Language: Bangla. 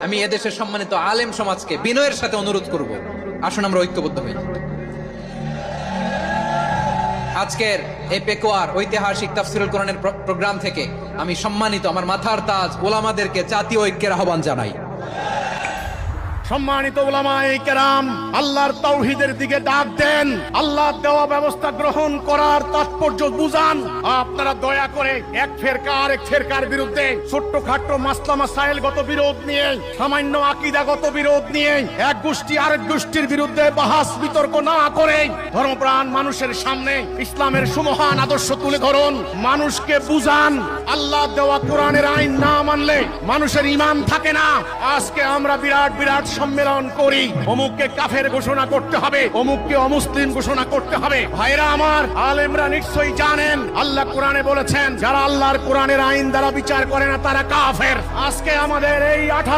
আমি এদেশের সম্মানিত আলেম সমাজকে বিনয়ের সাথে অনুরোধ করব, আসুন আমরা ঐক্যবদ্ধ হই। আজকের এই পেকুয়ার ঐতিহাসিক তাফসীরুল কোরআনের প্রোগ্রাম থেকে আমি সম্মানিত আমার মাথার তাজ ওলামাদেরকে জাতীয় ঐক্যের আহ্বান জানাই। সম্মানিত উলামায়ে কেরাম, আল্লাহর তাওহীদের দিকে ডাক দেন, আল্লাহর দেওয়া ব্যবস্থা গ্রহণ করার তাৎপর্য বুঝান। আপনারা দয়া করে এক ফেরকার বিরুদ্ধে ছোট্টখাট্ট মাসলা মাসাইলগত বিরোধ নিয়ে, সামান্য আকীদাগত বিরোধ নিয়ে এক গোষ্ঠী আরেক গোষ্ঠীর বিরুদ্ধে বাহাস বিতর্ক না করে ধর্মপ্রাণ মানুষের সামনে ইসলামের সুমহান আদর্শ তুলে ধরুন, মানুষকে বুঝান। আল্লাহ দেওয়া কোরআনের আইন না মানলে মানুষের ঈমান থাকে না। আজকে আমরা বিরাট সম্মেলন করি, অমুককে কাফের ঘোষণা করতে হবে, অমুককে অমুসলিম ঘোষণা করতে হবে। ভাইরা আমার, আলেমরা নিশ্চয়ই জানেন আল্লাহ কোরআনে বলেছেন, যারা আল্লাহর কোরআনের আইন দ্বারা বিচার করে না তারা কাফের। আজকে আমাদের এই 18